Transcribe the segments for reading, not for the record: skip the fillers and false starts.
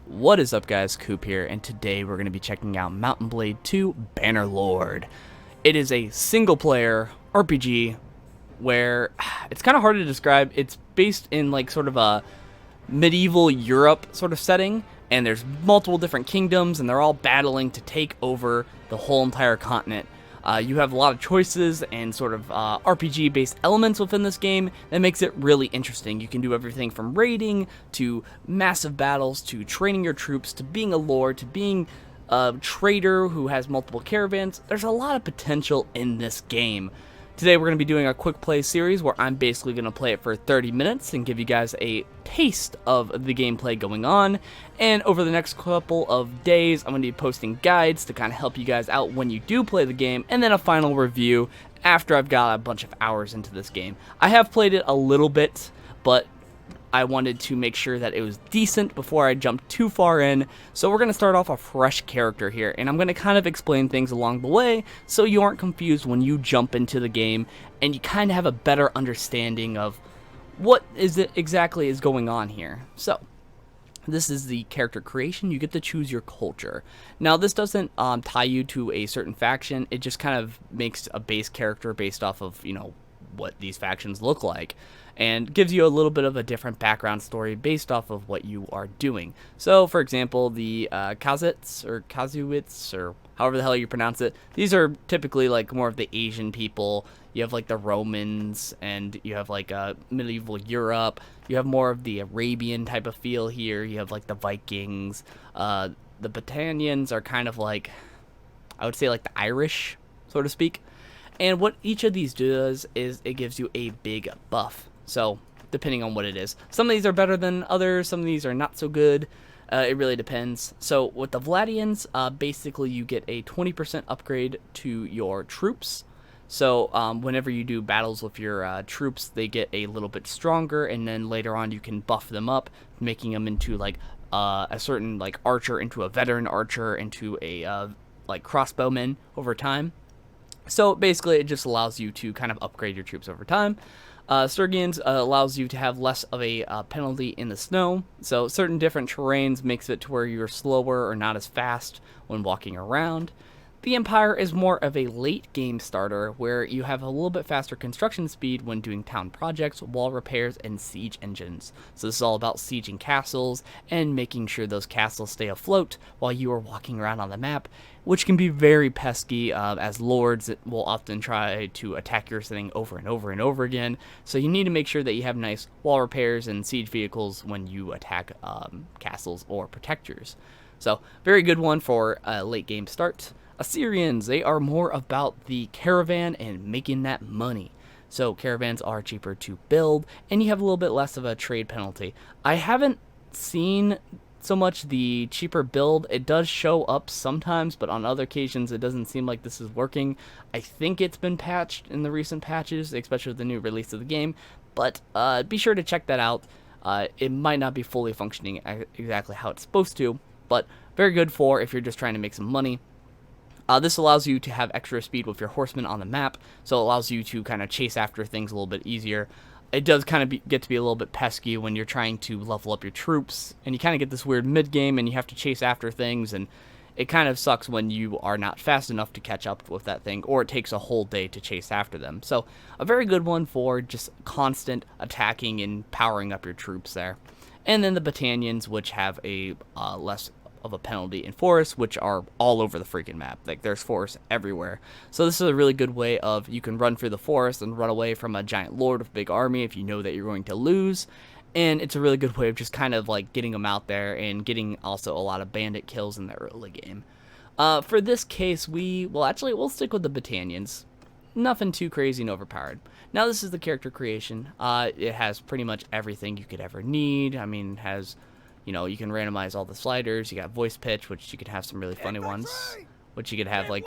What is up, guys? Coop here, and today we're going to be checking out Mount & Blade 2 Bannerlord. It is a single-player RPG where it's kind of hard to describe. It's based in like sort of a medieval Europe sort of setting, and there's multiple different kingdoms, and they're all battling to take over the whole entire continent. You have a lot of choices and sort of RPG-based elements within this game that makes it really interesting. You can do everything from raiding to massive battles to training your troops to being a lord to being a trader who has multiple caravans. There's a lot of potential in this game. Today we're going to be doing a quick play series where I'm basically going to play it for 30 minutes and give you guys a taste of the gameplay going on. And over the next couple of days, I'm going to be posting guides to kind of help you guys out when you do play the game, and then a final review after I've got a bunch of hours into this game. I have played it a little bit, but I wanted to make sure that it was decent before I jumped too far in. So we're going to start off a fresh character here, and I'm going to kind of explain things along the way so you aren't confused when you jump into the game and you kind of have a better understanding of what is it exactly is going on here. So this is the character creation. You get to choose your culture. Now, this doesn't tie you to a certain faction. It just kind of makes a base character based off of, you know, what these factions look like, and gives you a little bit of a different background story based off of what you are doing. So, for example, the Kazits, or Kazuits, or however the hell you pronounce it, these are typically like more of the Asian people. You have like the Romans, and you have like medieval Europe. You have more of the Arabian type of feel here. You have like the Vikings. The Battalions are kind of like, I would say like the Irish, so to speak. And what each of these does is it gives you a big buff. So, depending on what it is. Some of these are better than others, some of these are not so good. It really depends. So, with the Battalions, basically you get a 20% upgrade to your troops. So, whenever you do battles with your troops, they get a little bit stronger, and then later on you can buff them up, making them into like a certain like archer, into a veteran archer, into a like crossbowman over time. So basically, it just allows you to kind of upgrade your troops over time. Sturgians allows you to have less of a penalty in the snow. So certain different terrains makes it to where you're slower or not as fast when walking around. The Empire is more of a late game starter where you have a little bit faster construction speed when doing town projects, wall repairs, and siege engines. So this is all about sieging castles and making sure those castles stay afloat while you are walking around on the map, which can be very pesky as lords will often try to attack your thing over and over and over again. So you need to make sure that you have nice wall repairs and siege vehicles when you attack castles or protectors. So very good one for a late game start. Assyrians, they are more about the caravan and making that money. So caravans are cheaper to build, and you have a little bit less of a trade penalty. I haven't seen so much the cheaper build. It does show up sometimes, but on other occasions it doesn't seem like this is working. I think it's been patched in the recent patches, especially with the new release of the game, but be sure to check that out. It might not be fully functioning exactly how it's supposed to, but very good for if you're just trying to make some money. This allows you to have extra speed with your horsemen on the map, so it allows you to kind of chase after things a little bit easier. It does kind of get to be a little bit pesky when you're trying to level up your troops, and you kind of get this weird mid-game and you have to chase after things, and it kind of sucks when you are not fast enough to catch up with that thing, or it takes a whole day to chase after them. So a very good one for just constant attacking and powering up your troops there. And then the Battalions, which have a less of a penalty in forests, which are all over the freaking map. Like, there's forests everywhere. So this is a really good way of, you can run through the forest and run away from a giant lord with a big army if you know that you're going to lose. And it's a really good way of just kind of like getting them out there and getting also a lot of bandit kills in the early game. For this case, we'll stick with the Battalions. Nothing too crazy and overpowered. Now, this is the character creation. It has pretty much everything you could ever need. I mean, it has, you know, you can randomize all the sliders. You got voice pitch, which you could have some really funny ones, which you could have like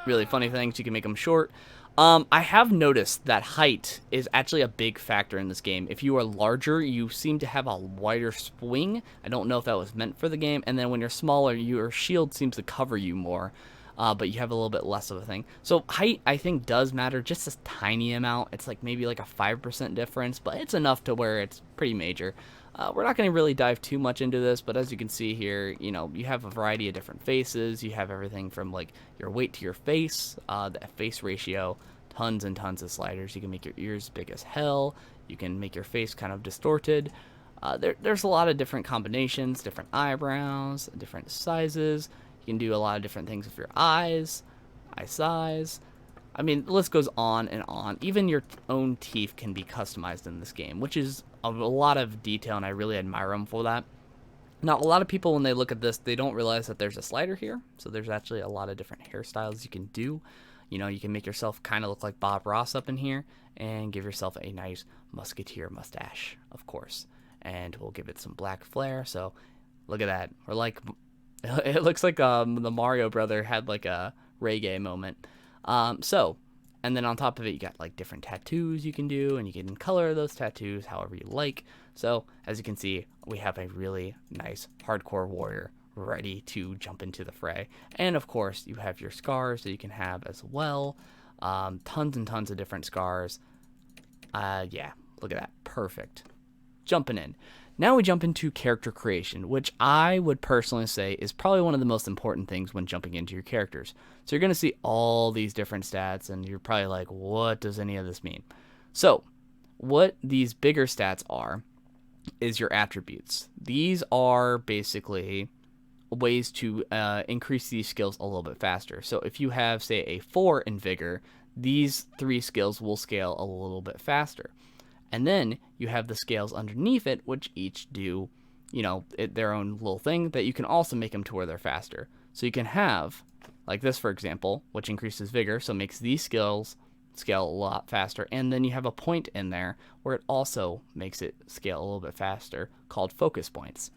really funny things. You can make them short. I have noticed that height is actually a big factor in this game. If you are larger, you seem to have a wider swing. I don't know if that was meant for the game. And then when you're smaller, your shield seems to cover you more. But you have a little bit less of a thing. So height, I think, does matter just a tiny amount. It's like maybe like a 5% difference, but it's enough to where it's pretty major. We're not going to really dive too much into this, but as you can see here, you know, you have a variety of different faces. You have everything from like your weight to your face, the face ratio, tons and tons of sliders. You can make your ears big as hell. You can make your face kind of distorted. There's a lot of different combinations, different eyebrows, different sizes. You can do a lot of different things with your eyes, eye size. I mean, the list goes on and on. Even your own teeth can be customized in this game, which is a lot of detail, and I really admire them for that. Now, a lot of people, when they look at this, they don't realize that there's a slider here. So there's actually a lot of different hairstyles you can do. You know, you can make yourself kind of look like Bob Ross up in here and give yourself a nice musketeer mustache, of course. And we'll give it some black flair. So look at that. Or like, it looks like the Mario brother had like a reggae moment. And then on top of it, you got like different tattoos you can do, and you can color those tattoos however you like. So as you can see, we have a really nice hardcore warrior ready to jump into the fray. And of course, you have your scars that you can have as well. Tons and tons of different scars. Yeah, look at that. Perfect. Jumping in. Now we jump into character creation, which I would personally say is probably one of the most important things when jumping into your characters. So you're going to see all these different stats, and you're probably like, what does any of this mean? So what these bigger stats are is your attributes. These are basically ways to increase these skills a little bit faster. So if you have, say, a 4 in vigor, these 3 skills will scale a little bit faster. And then you have the scales underneath it, which each do, you know, their own little thing that you can also make them to where they're faster. So you can have, like this, for example, which increases vigor, so makes these skills scale a lot faster. And then you have a point in there where it also makes it scale a little bit faster, called focus points.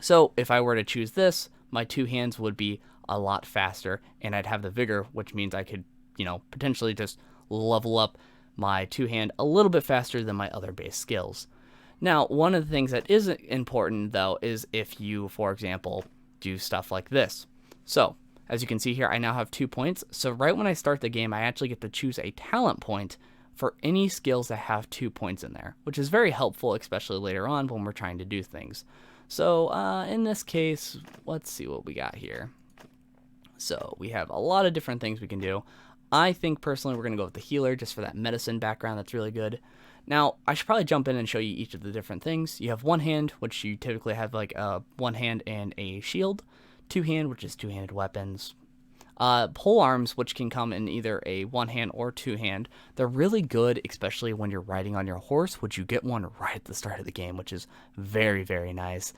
So if I were to choose this, my 2 hands would be a lot faster, and I'd have the vigor, which means I could, you know, potentially just level up my 2 hand a little bit faster than my other base skills. Now, one of the things that isn't important though is if you, for example, do stuff like this. So as you can see here, I now have 2 points. So right when I start the game, I actually get to choose a talent point for any skills that have 2 points in there, which is very helpful, especially later on when we're trying to do things. So in this case, let's see what we got here. So we have a lot of different things we can do. I think personally we're going to go with the healer just for that medicine background. That's really good. Now, I should probably jump in and show you each of the different things. You have 1 hand, which you typically have like a 1 hand and a shield. 2 hand, which is 2-handed weapons. Pole arms, which can come in either a 1 hand or 2 hand. They're really good, especially when you're riding on your horse, which you get one right at the start of the game, which is very, very nice.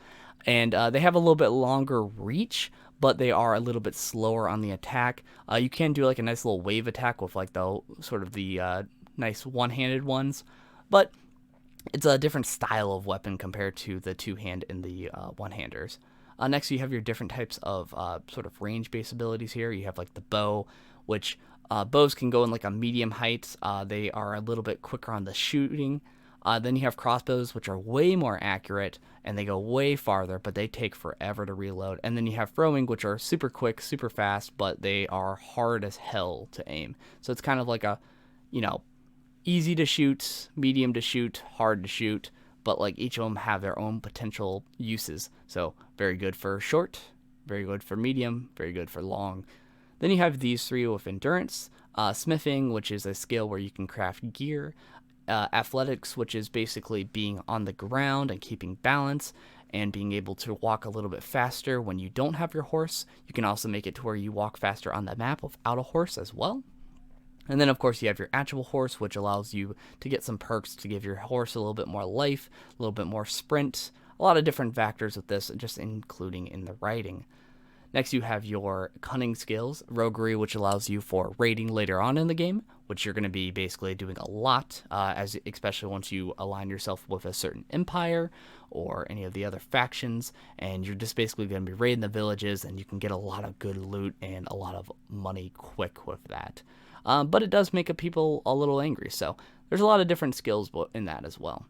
And they have a little bit longer reach, but they are a little bit slower on the attack. You can do like a nice little wave attack with like the sort of the nice one-handed ones, but it's a different style of weapon compared to the 2-hand and the one-handers. Next, you have your different types of sort of range-based abilities here. You have like the bow, which bows can go in like a medium height. They are a little bit quicker on the shooting. Then you have crossbows, which are way more accurate, and they go way farther, but they take forever to reload. And then you have throwing, which are super quick, super fast, but they are hard as hell to aim. So it's kind of like a, you know, easy to shoot, medium to shoot, hard to shoot, but like each of them have their own potential uses. So very good for short, very good for medium, very good for long. Then you have these 3 with endurance, smithing, which is a skill where you can craft gear, athletics, which is basically being on the ground and keeping balance and being able to walk a little bit faster when you don't have your horse. You can also make it to where you walk faster on the map without a horse as well. And then, of course, you have your actual horse, which allows you to get some perks to give your horse a little bit more life, a little bit more sprint, a lot of different factors with this, just including in the riding. Next, you have your cunning skills, roguery, which allows you for raiding later on in the game, which you're going to be basically doing a lot, especially once you align yourself with a certain empire or any of the other factions, and you're just basically going to be raiding the villages, and you can get a lot of good loot and a lot of money quick with that. But it does make people a little angry, so there's a lot of different skills in that as well.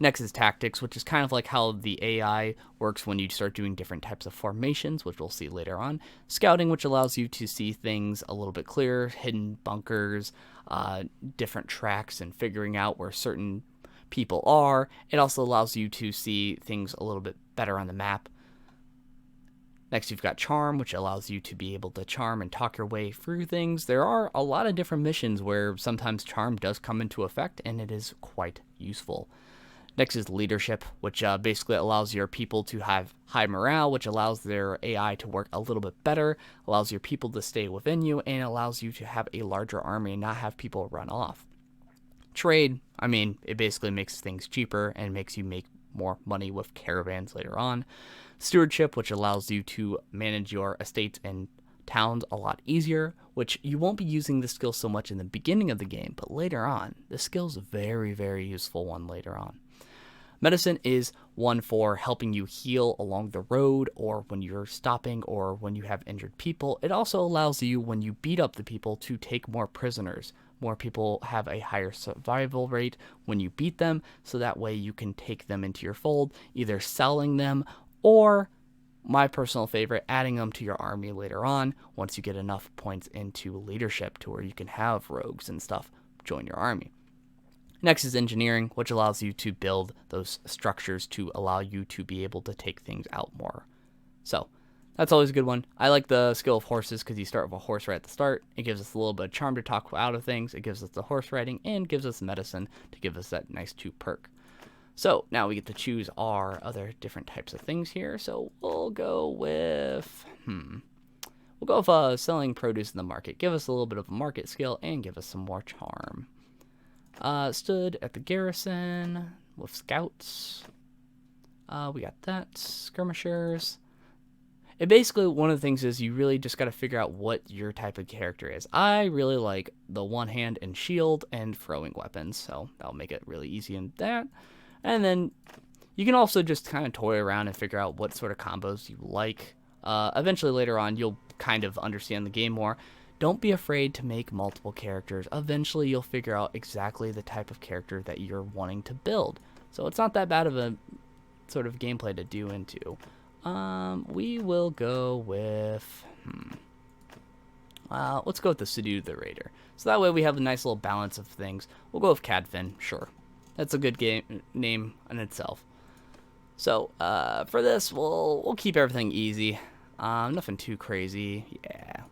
Nexus Tactics, which is kind of like how the AI works when you start doing different types of formations, which we'll see later on. Scouting, which allows you to see things a little bit clearer, hidden bunkers, different tracks, and figuring out where certain people are. It also allows you to see things a little bit better on the map. Next, you've got Charm, which allows you to be able to charm and talk your way through things. There are a lot of different missions where sometimes Charm does come into effect, and it is quite useful. Next is Leadership, which basically allows your people to have high morale, which allows their AI to work a little bit better, allows your people to stay within you, and allows you to have a larger army and not have people run off. Trade, I mean, it basically makes things cheaper and makes you make more money with caravans later on. Stewardship, which allows you to manage your estates and towns a lot easier, which you won't be using this skill so much in the beginning of the game, but later on, the skill's a very, very useful one later on. Medicine is one for helping you heal along the road or when you're stopping or when you have injured people. It also allows you, when you beat up the people, to take more prisoners. More people have a higher survival rate when you beat them, so that way you can take them into your fold, either selling them or, my personal favorite, adding them to your army later on once you get enough points into leadership to where you can have rogues and stuff join your army. Next is Engineering, which allows you to build those structures to allow you to be able to take things out more. So, that's always a good one. I like the skill of Horses because you start with a horse right at the start. It gives us a little bit of Charm to talk out of things. It gives us the horse riding and gives us Medicine to give us that nice 2 perk. So, now we get to choose our other different types of things here. So, we'll go with, selling produce in the market. Give us a little bit of a market skill and give us some more Charm. Stood at the garrison with scouts. We got that. Skirmishers. It basically, one of the things is you really just got to figure out what your type of character is. I really like the one hand and shield and throwing weapons, so that'll make it really easy in that. And then you can also just kind of toy around and figure out what sort of combos you like. Eventually later on, you'll kind of understand the game more. Don't be afraid to make multiple characters. Eventually, you'll figure out exactly the type of character that you're wanting to build. So it's not that bad of a sort of gameplay to do into. We will go with, let's go with the Subdue the Raider. So that way we have a nice little balance of things. We'll go with Cadfin, sure. That's a good game name in itself. So, for this, we'll keep everything easy. Nothing too crazy, yeah.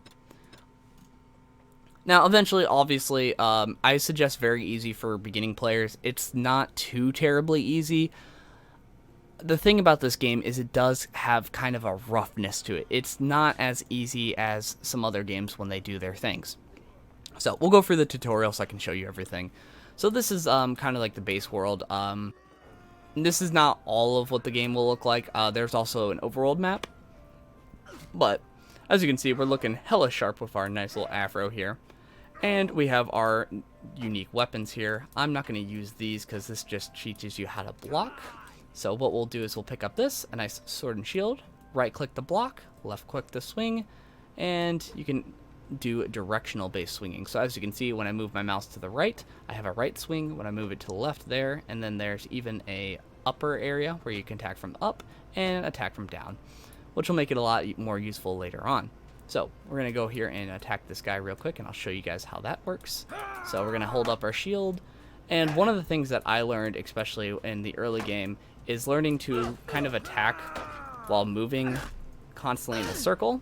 Now, eventually, obviously, I suggest very easy for beginning players. It's not too terribly easy. The thing about this game is it does have kind of a roughness to it. It's not as easy as some other games when they do their things. So, we'll go through the tutorial so I can show you everything. So, this is kind of like the base world. This is not all of what the game will look like. There's also an overworld map. But, as you can see, we're looking hella sharp with our nice little afro here. And we have our unique weapons here. I'm not going to use these because this just teaches you how to block. So what we'll do is we'll pick up this, a nice sword and shield, right click the block, left click the swing, and you can do directional based swinging. So as you can see, when I move my mouse to the right, I have a right swing. When I move it to the left there, and then there's even a upper area where you can attack from up and attack from down, which will make it a lot more useful later on. So we're going to go here and attack this guy real quick, and I'll show you guys how that works. So we're going to hold up our shield, and one of the things that I learned, especially in the early game, is learning to kind of attack while moving constantly in a circle.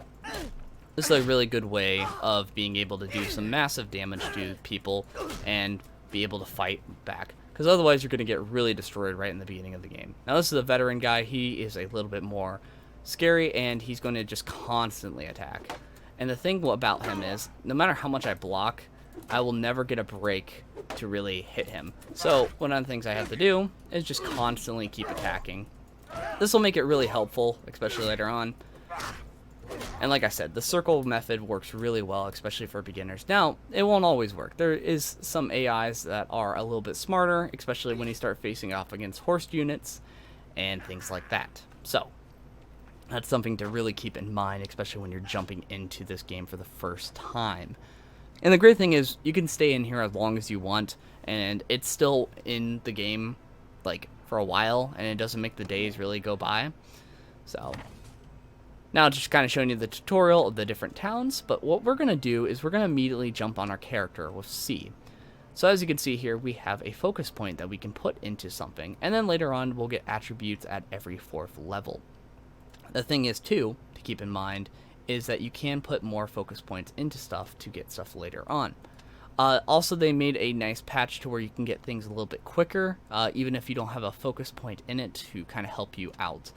This is a really good way of being able to do some massive damage to people and be able to fight back, because otherwise you're going to get really destroyed right in the beginning of the game. Now this is a veteran guy. He is a little bit more scary, and he's going to just constantly attack. And the thing about him is, no matter how much I block, I will never get a break to really hit him. So one of the things I have to do is just constantly keep attacking. This will make it really helpful, especially later on. And like I said, the circle method works really well, especially for beginners. Now, it won't always work. There is some AIs that are a little bit smarter, especially when you start facing off against horse units and things like that. So that's something to really keep in mind, especially when you're jumping into this game for the first time. And the great thing is, you can stay in here as long as you want, and it's still in the game, like, for a while, and it doesn't make the days really go by. So, now just kind of showing you the tutorial of the different towns, but what we're going to do is we're going to immediately jump on our character with C. So as you can see here, we have a focus point that we can put into something, and then later on we'll get attributes at every 4th level. The thing is too, to keep in mind, is that you can put more focus points into stuff to get stuff later on. Also, they made a nice patch to where you can get things a little bit quicker, even if you don't have a focus point in it to kind of help you out.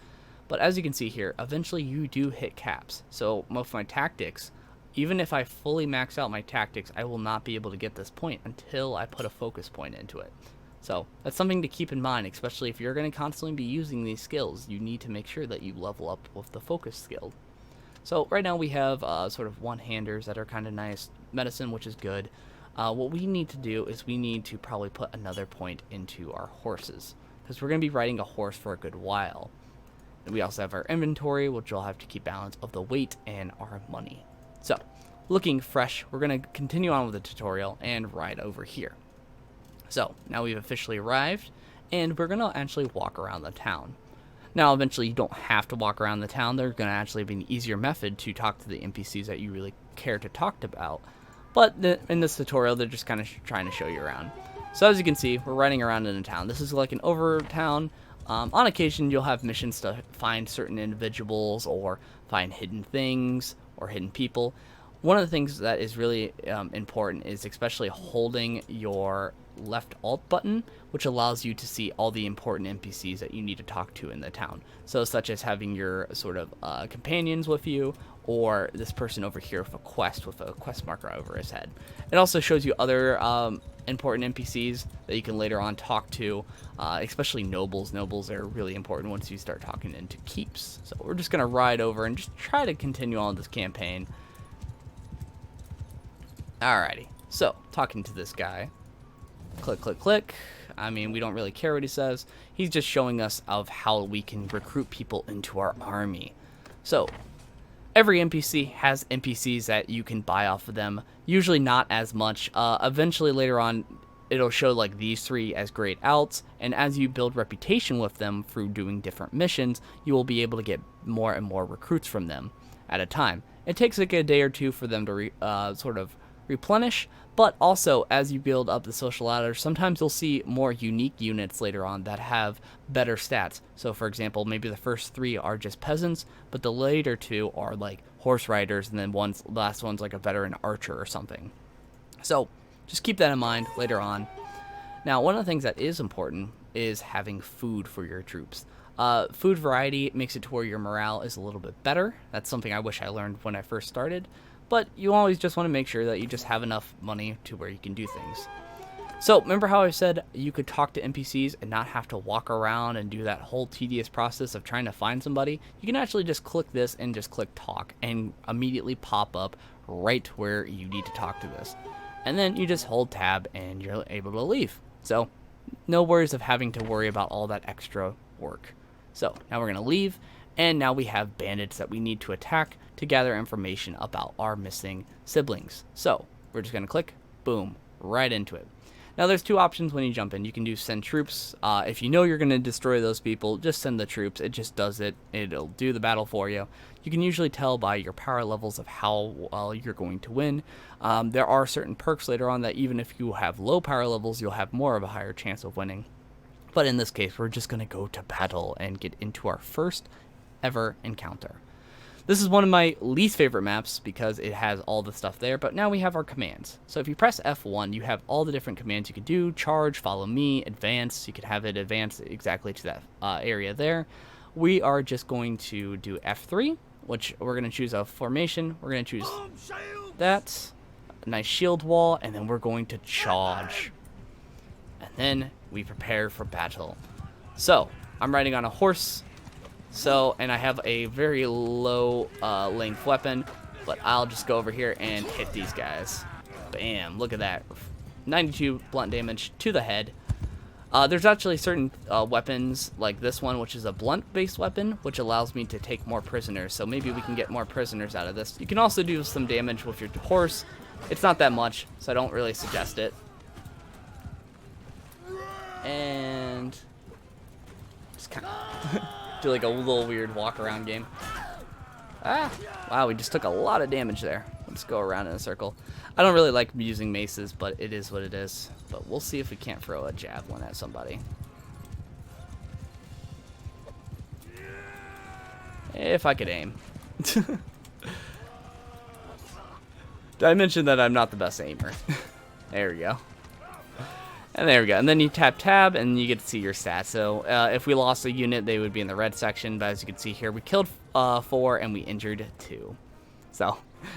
But as you can see here, eventually you do hit caps. So most of my tactics, even if I fully max out my tactics, I will not be able to get this point until I put a focus point into it. So that's something to keep in mind, especially if you're going to constantly be using these skills. You need to make sure that you level up with the focus skill. So right now we have sort of one-handers that are kind of nice, medicine, which is good. What we need to do is we need to probably put another point into our horses, because we're going to be riding a horse for a good while. And we also have our inventory, which will have to keep balance of the weight and our money. So, looking fresh, we're going to continue on with the tutorial and ride over here. So, now we've officially arrived, and we're going to actually walk around the town. Now, eventually, you don't have to walk around the town. There's going to actually be an easier method to talk to the NPCs that you really care to talk about. But in this tutorial, they're just kind of trying to show you around. So as you can see, we're riding around in a town. This is like an over town. On occasion, you'll have missions to find certain individuals or find hidden things or hidden people. One of the things that is really important is especially holding your left alt button, which allows you to see all the important NPCs that you need to talk to in the town. So such as having your sort of companions with you, or this person over here with a quest marker over his head. It also shows you other important NPCs that you can later on talk to, especially nobles. Nobles are really important once you start talking into keeps. So we're just going to ride over and just try to continue on this campaign. Alrighty, so talking to this guy. Click, click, click. I mean, we don't really care what he says. He's just showing us of how we can recruit people into our army. So every NPC has NPCs that you can buy off of them. Usually not as much. Eventually later on, it'll show like these 3 as grayed outs. And as you build reputation with them through doing different missions, you will be able to get more and more recruits from them at a time. It takes like a day or 2 for them to sort of replenish, but also as you build up the social ladder, sometimes you'll see more unique units later on that have better stats. So for example, maybe the first 3 are just peasants, but the later 2 are like horse riders, and then the last one's like a veteran archer or something. So just keep that in mind later on. Now, one of the things that is important is having food for your troops. Food variety makes it to where your morale is a little bit better. That's something I wish I learned when I first started. But you always just want to make sure that you just have enough money to where you can do things. So remember how I said you could talk to NPCs and not have to walk around and do that whole tedious process of trying to find somebody? You can actually just click this and just click talk and immediately pop up right where you need to talk to this. And then you just hold tab and you're able to leave. So no worries of having to worry about all that extra work. So now we're going to leave. And now we have bandits that we need to attack to gather information about our missing siblings. So we're just going to click, boom, right into it. Now there's 2 options when you jump in. You can do send troops. If you know you're going to destroy those people, just send the troops. It just does it. It'll do the battle for you. You can usually tell by your power levels of how well you're going to win. There are certain perks later on that even if you have low power levels, you'll have more of a higher chance of winning. But in this case, we're just going to go to battle and get into our first ever encounter. This is one of my least favorite maps because it has all the stuff there, but now we have our commands. So if you press F1, you have all the different commands you could do: charge, follow me, advance. You could have it advance exactly to that area there. We are just going to do F3, which we're going to choose a formation. We're going to choose that, a nice shield wall, and then we're going to charge. And then we prepare for battle. So I'm riding on a horse. And I have a very low length weapon, but I'll just go over here and hit these guys. Bam, look at that. 92 blunt damage to the head. There's actually certain weapons like this one, which is a blunt-based weapon, which allows me to take more prisoners. So maybe we can get more prisoners out of this. You can also do some damage with your horse. It's not that much, so I don't really suggest it. And just kind of do like a little weird walk around game. Wow, we just took a lot of damage there. Let's go around in a circle. I don't really like using maces, but it is what it is. but we'll see if we can't throw a javelin at somebody. If I could aim. Did I mention that I'm not the best aimer? There we go. And there we go. And then you tap tab, and you get to see your stats. So if we lost a unit, they would be in the red section. But as you can see here, we killed 4, and we injured 2. So,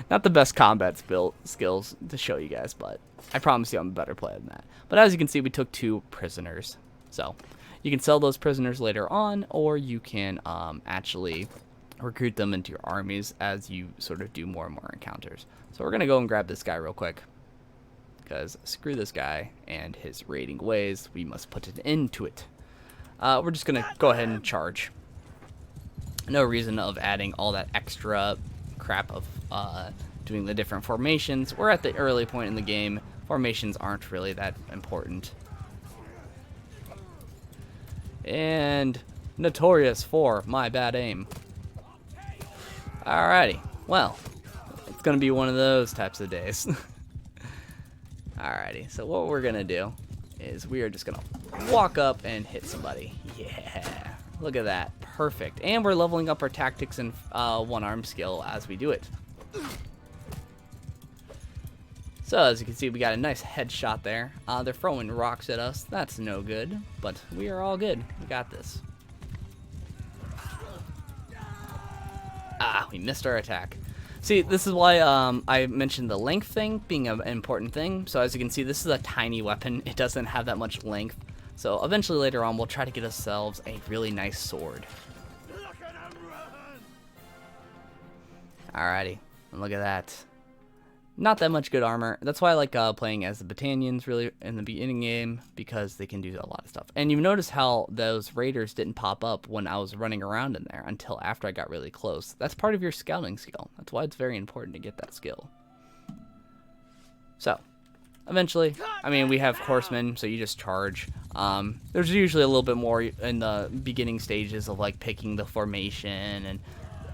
not the best combat skills to show you guys, but I promise you I'm a better player than that. But as you can see, we took 2 prisoners. So, you can sell those prisoners later on, or you can actually recruit them into your armies as you sort of do more and more encounters. So we're going to go and grab this guy real quick, because screw this guy and his raiding ways. We must put an end to it. We're just going to go ahead and charge. No reason of adding all that extra crap of doing the different formations. We're at the early point in the game. Formations aren't really that important. And notorious for my bad aim. Alrighty, well, it's gonna be one of those types of days. Alrighty, so what we're gonna do is we are just gonna walk up and hit somebody. Yeah, look at that, perfect. And we're leveling up our tactics and one-arm skill as we do it. So as you can see, we got a nice headshot there. They're throwing rocks at us. That's no good, but we are all good. We got this. We missed our attack. See, this is why I mentioned the length thing being an important thing. So as you can see, this is a tiny weapon. It doesn't have that much length. So eventually later on, we'll try to get ourselves a really nice sword. Alrighty, and look at that. Not that much good armor. That's why I like playing as the Battalions really in the beginning game, because they can do a lot of stuff. And you've noticed how those raiders didn't pop up when I was running around in there until after I got really close. That's part of your scouting skill. That's why it's very important to get that skill. So, eventually, I mean, we have horsemen, so you just charge. There's usually a little bit more in the beginning stages of like picking the formation and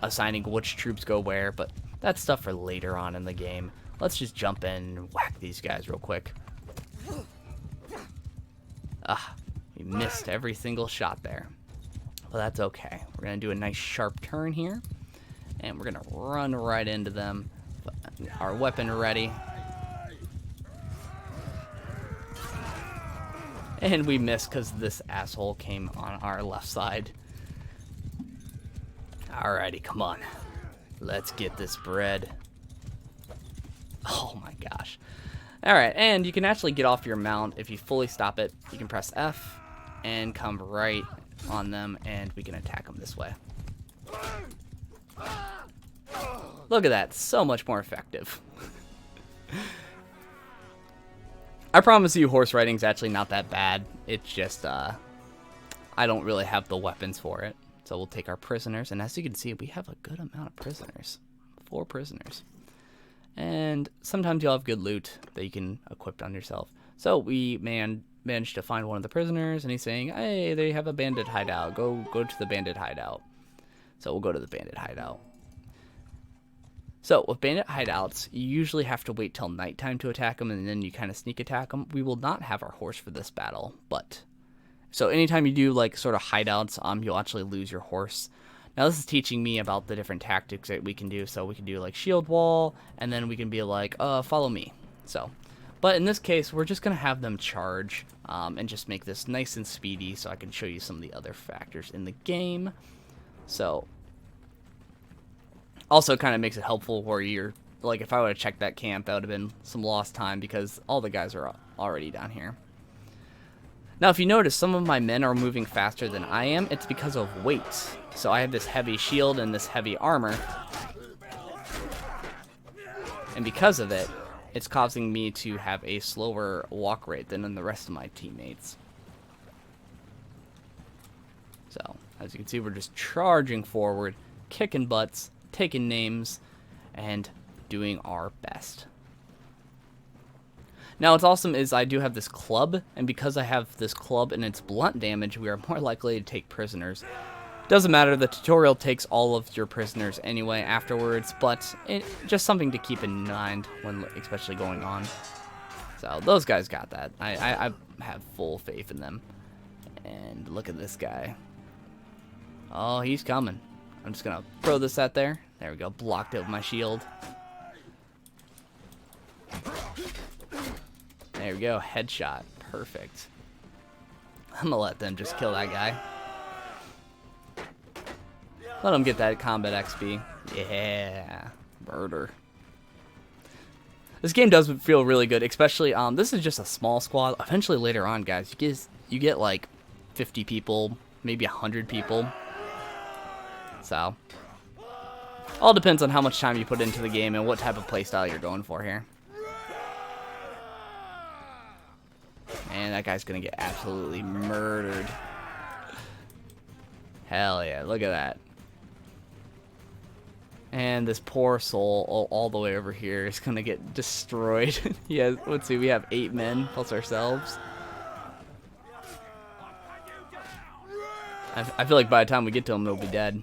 assigning which troops go where, but that's stuff for later on in the game. Let's just jump in and whack these guys real quick. We missed every single shot there. But that's okay. We're going to do a nice sharp turn here. And we're going to run right into them. Our weapon ready. And we missed because this asshole came on our left side. Alrighty, come on. Let's get this bread. Oh my gosh. Alright, and you can actually get off your mount if you fully stop it. You can press F and come right on them, and we can attack them this way. Look at that, so much more effective. I promise you horse riding's actually not that bad. It's just, I don't really have the weapons for it. So we'll take our prisoners, and as you can see, we have a good amount of prisoners. 4 prisoners. And sometimes you'll have good loot that you can equip on yourself. So we managed to find one of the prisoners, and he's saying, hey, they have a bandit hideout. Go to the bandit hideout. So we'll go to the bandit hideout. So with bandit hideouts, you usually have to wait till nighttime to attack them, and then you kind of sneak attack them. We will not have our horse for this battle, but... So anytime you do like sort of hideouts, you'll actually lose your horse. Now this is teaching me about the different tactics that we can do. So we can do like shield wall, and then we can be like, follow me. So, but in this case, we're just gonna have them charge and just make this nice and speedy, so I can show you some of the other factors in the game. So, also kind of makes it helpful where you're like, if I would have checked that camp, that would have been some lost time because all the guys are already down here. Now, if you notice, some of my men are moving faster than I am. It's because of weight. So I have this heavy shield and this heavy armor. And because of it, it's causing me to have a slower walk rate than the rest of my teammates. So, as you can see, we're just charging forward, kicking butts, taking names, and doing our best. Now, what's awesome is I do have this club, and because I have this club and its blunt damage, we are more likely to take prisoners. Doesn't matter, the tutorial takes all of your prisoners anyway afterwards, but just something to keep in mind when especially going on. So those guys got that. I have full faith in them. And look at this guy. Oh, he's coming. I'm just going to throw this out there. There we go. Blocked it with my shield. There we go. Headshot. Perfect. I'm going to let them just kill that guy. Let them get that combat XP. Yeah. Murder. This game does feel really good, especially, this is just a small squad. Eventually, later on, guys, you get like 50 people, maybe 100 people. So, all depends on how much time you put into the game and what type of playstyle you're going for here. And that guy's gonna get absolutely murdered. Hell yeah, look at that. And this poor soul all the way over here is gonna get destroyed. Yeah, let's see, we have 8 men plus ourselves. I feel like by the time we get to him, he'll be dead.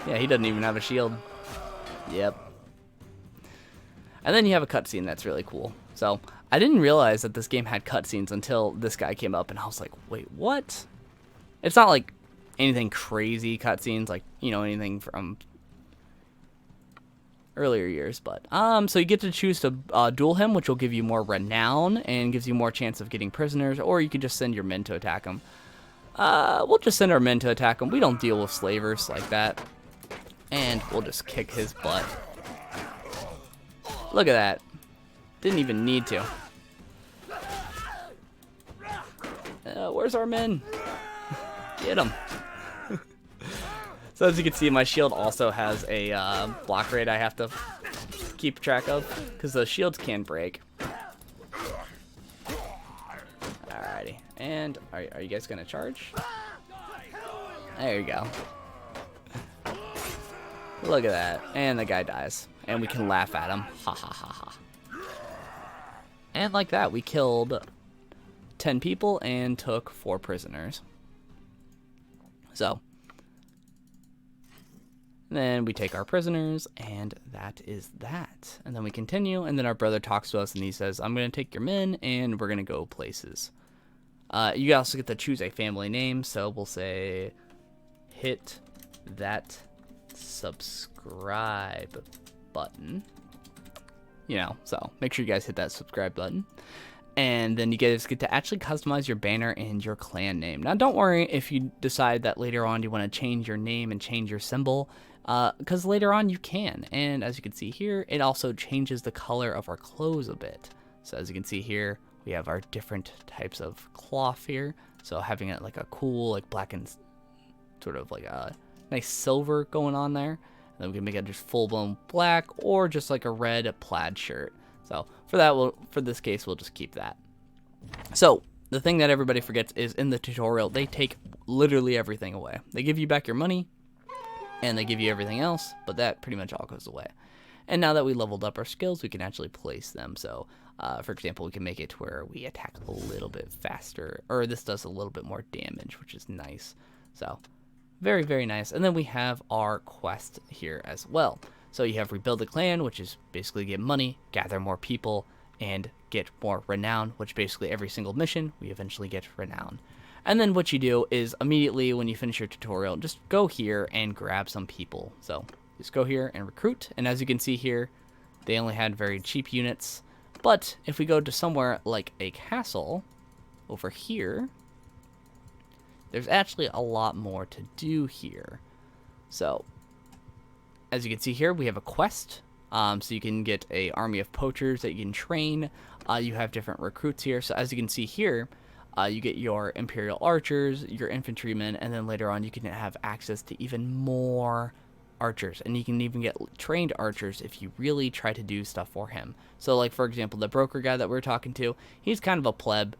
Yeah, he doesn't even have a shield. Yep. And then you have a cutscene that's really cool. So, I didn't realize that this game had cutscenes until this guy came up, and I was like, wait, what? It's not like anything crazy cutscenes, like, you know, anything from earlier years, but so you get to choose to duel him, which will give you more renown and gives you more chance of getting prisoners, or you could just send your men to attack him. We'll just send our men to attack him. We don't deal with slavers like that, and we'll just kick his butt. Look at that. Didn't even need to. Where's our men? Get him. So as you can see, my shield also has a block rate I have to keep track of, because the shields can break. Alrighty, and are you guys gonna charge? There you go. Look at that, and the guy dies, and we can laugh at him. Ha ha ha ha. And like that, we killed 10 people and took 4 prisoners. So, then we take our prisoners, and that is that. And then we continue, and then our brother talks to us, and he says, I'm going to take your men, and we're going to go places. You also get to choose a family name, so we'll say, hit that subscribe button. You know, so make sure you guys hit that subscribe button. And then you guys get to actually customize your banner and your clan name. Now, don't worry if you decide that later on you want to change your name and change your symbol, because later on you can. And as you can see here, it also changes the color of our clothes a bit. So as you can see here, we have our different types of cloth here. So having it like a cool, like black and sort of like a nice silver going on there. And then we can make it just full-blown black or just like a red plaid shirt. So for that, for this case, we'll just keep that. So the thing that everybody forgets is in the tutorial, they take literally everything away. They give you back your money and they give you everything else, but that pretty much all goes away. And now that we leveled up our skills, we can actually place them. So for example, we can make it to where we attack a little bit faster, or this does a little bit more damage, which is nice. So very, very nice. And then we have our quest here as well. So you have Rebuild the Clan, which is basically get money, gather more people, and get more renown, which basically every single mission, we eventually get renown. And then what you do is immediately when you finish your tutorial, just go here and grab some people. So just go here and recruit. And as you can see here, they only had very cheap units. But if we go to somewhere like a castle over here, there's actually a lot more to do here. So as you can see here, we have a quest. So you can get a army of poachers that you can train. You have different recruits here. So as you can see here, you get your Imperial archers, your infantrymen, and then later on you can have access to even more archers. And you can even get trained archers if you really try to do stuff for him. So like for example, the broker guy that we're talking to, he's kind of a pleb.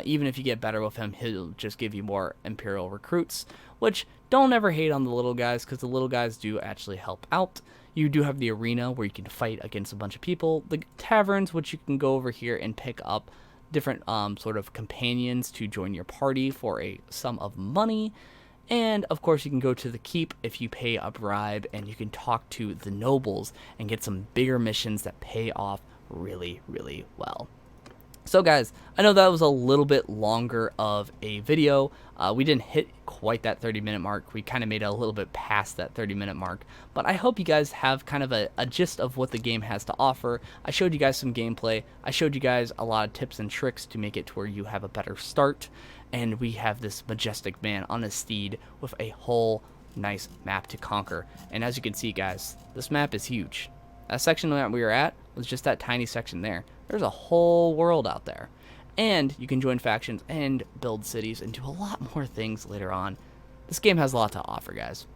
Even if you get better with him, he'll just give you more Imperial recruits, which don't ever hate on the little guys, because the little guys do actually help out. You do have the arena where you can fight against a bunch of people, the taverns, which you can go over here and pick up different sort of companions to join your party for a sum of money. And of course you can go to the keep if you pay a bribe, and you can talk to the nobles and get some bigger missions that pay off really, really well. So guys, I know that was a little bit longer of a video. We didn't hit quite that 30-minute mark. We kind of made it a little bit past that 30-minute mark. But I hope you guys have kind of a gist of what the game has to offer. I showed you guys some gameplay. I showed you guys a lot of tips and tricks to make it to where you have a better start. And we have this majestic man on a steed with a whole nice map to conquer. And as you can see, guys, this map is huge. That section that we were at was just that tiny section there. There's a whole world out there. And you can join factions and build cities and do a lot more things later on. This game has a lot to offer, guys.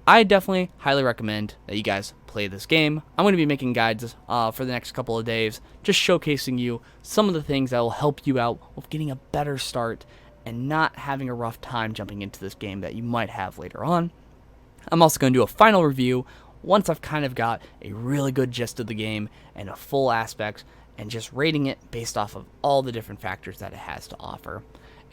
I definitely highly recommend that you guys play this game. I'm going to be making guides for the next couple of days, just showcasing you some of the things that will help you out with getting a better start and not having a rough time jumping into this game that you might have later on. I'm also going to do a final review once I've kind of got a really good gist of the game and a full aspect, and just rating it based off of all the different factors that it has to offer.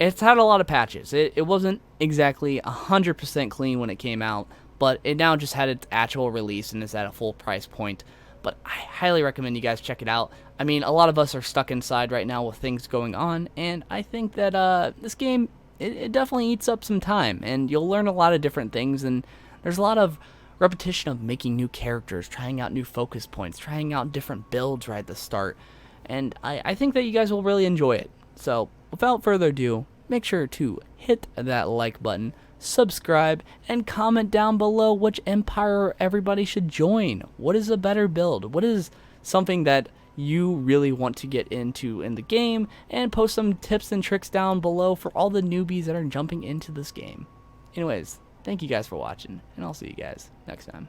It's had a lot of patches. It wasn't exactly 100% clean when it came out, but it now just had its actual release and is at a full price point. But I highly recommend you guys check it out. I mean, a lot of us are stuck inside right now with things going on, and I think that this game, it definitely eats up some time, and you'll learn a lot of different things, and there's a lot of repetition of making new characters, trying out new focus points, trying out different builds right at the start. And I think that you guys will really enjoy it. So without further ado, make sure to hit that like button, subscribe, and comment down below which empire everybody should join. What is a better build? What is something that you really want to get into in the game? And post some tips and tricks down below for all the newbies that are jumping into this game. Anyways, thank you guys for watching, and I'll see you guys next time.